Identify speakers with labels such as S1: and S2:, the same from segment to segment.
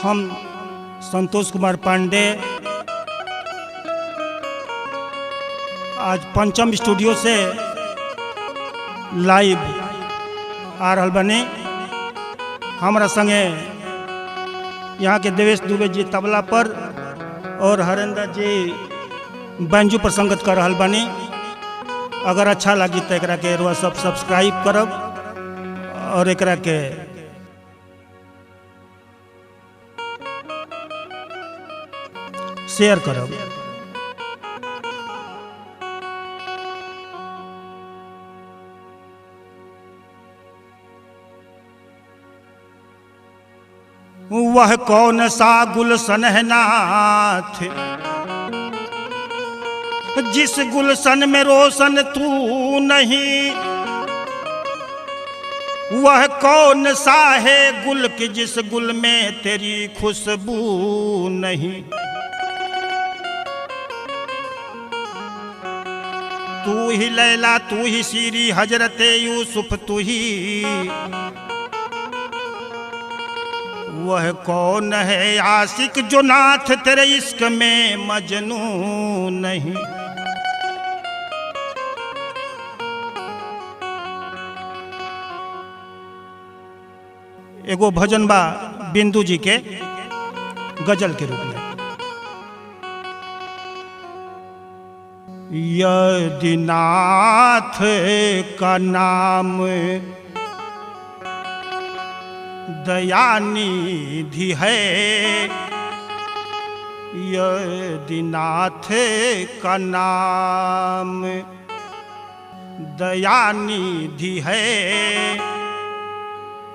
S1: हम संतोष कुमार पांडे आज पंचम स्टूडियो से लाइव आ रहा बने। हमारा संगे यहाँ के देवेश दुबे जी तबला पर और हरेंद्र जी बैंजू पर संगत कर रहा बनी। अगर अच्छा लगी तो एकरा के रुआ सब सब्सक्राइब करब और एकरा के शेयर करब। वह कौन सा गुलशन है नाथ जिस गुलशन में रोशन तू नहीं। वह कौन सा है गुल कि जिस गुल में तेरी खुशबू नहीं। तू ही लैला तू ही सीरी हजरत यूसुफ तू ही। वह कौन है आशिक जो नाथ तेरे इश्क में मजनू नहीं। एगो भजन बा बिंदु जी के गजल के रूप में। यदि नाथ का नाम दयानिधि है। यदि नाथ का नाम दयानिधि है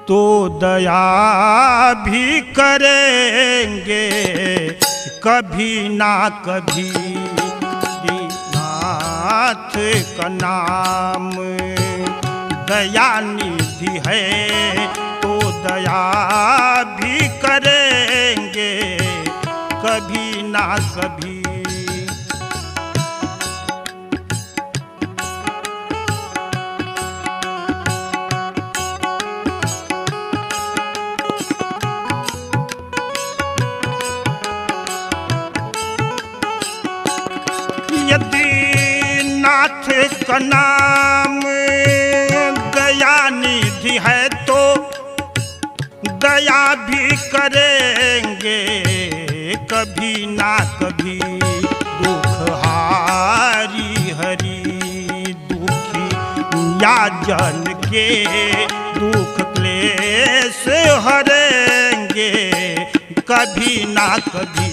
S1: तो दया भी करेंगे कभी ना कभी। नाथ का नाम दयानिधि है तो दया भी करेंगे कभी ना कभी। यदि नाथ का नाम दयानिधि है तो दया भी करेंगे कभी ना कभी। दुख हारी हरि दुखी या जन के दुख क्लेश हरेंगे कभी ना कभी।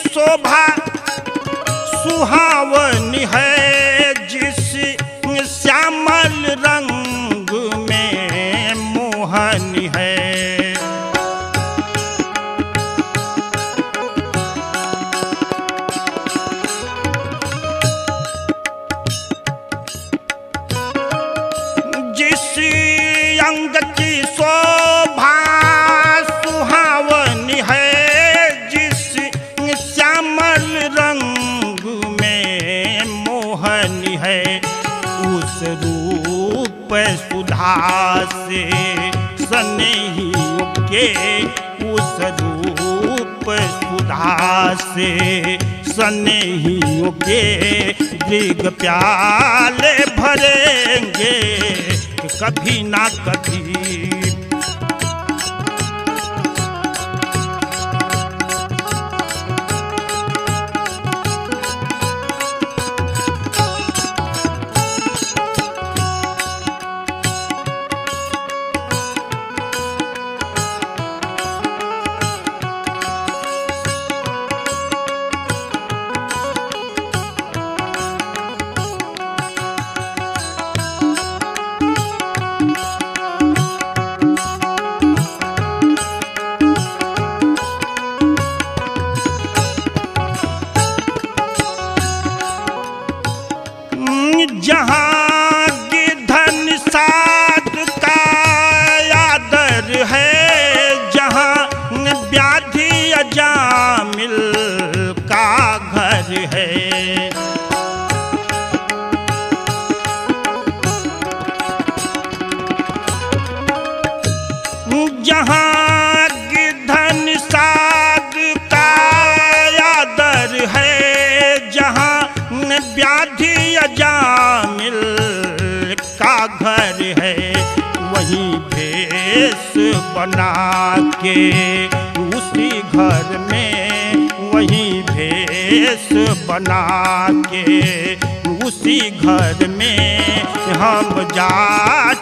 S1: शोभा सुहावनी है जिस श्यामल रंग में मोहनी है। जिस अंग की शोभा सुहावनी है रंग में मोहनी है। उस रूप सुधा से स्नेहियों के उस रूप सुधा से स्नेहियों के दीर्घ प्याले भरेंगे कभी ना कभी। व्याधि अजामिल का घर है, वहीं भेष बना के उसी घर में, वहीं भेष बना के उसी घर में हम जा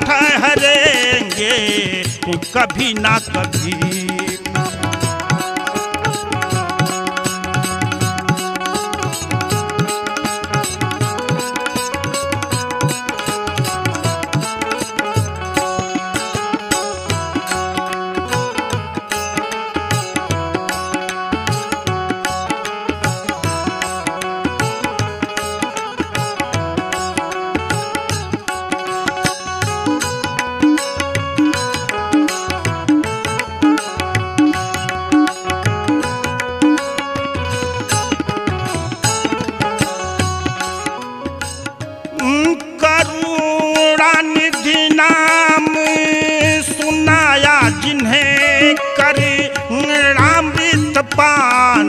S1: ठहरेंगे कभी ना कभी। करुणानिधि नाम सुनाया जिन्हें, करुणामृत पान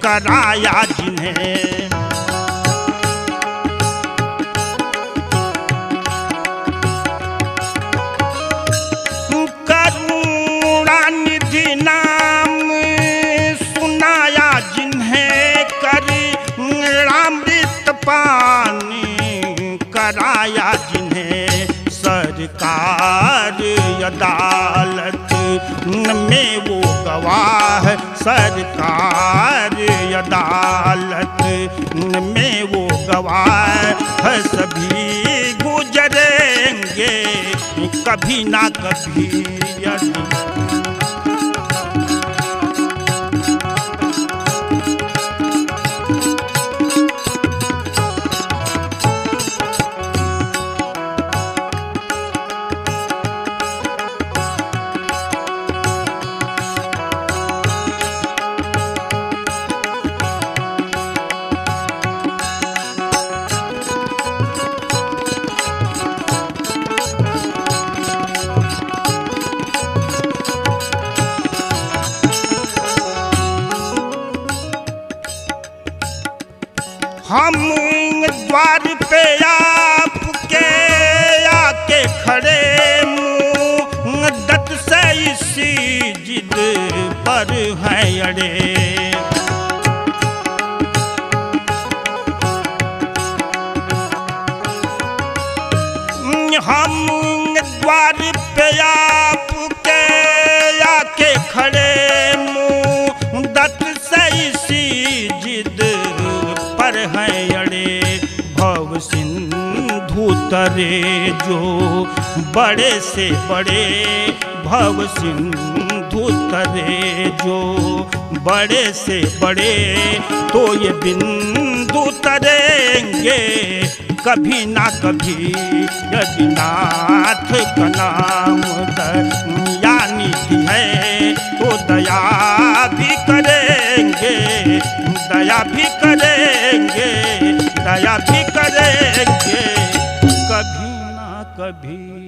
S1: कराया जिन्हें। करुणानिधि नाम सुनाया जिन्हें, करुणामृत पान कराया जिन्हें। सरकार अदालत में वो गवाह, सरकार अदालत में वो गवाह सभी गुजरेंगे कभी ना कभी। हम द्वार पे आपके आके खड़े, मुद्दत से इसी जिद पर हैं अड़े। हम द्वार पे आपके आके खड़े, मुद्दत से इसी जिद पर हैं अड़े। भव सिंधु तरे जो बड़े से बड़े, भव सिंधु तरे जो बड़े से बड़े, तो ये बिंदु तरेंगे कभी ना कभी। यदि नाथ का नाम दयानिधि है, तो दया भी करेंगे, दया भी करेंगे, दया भी करेंगे कभी ना कभी।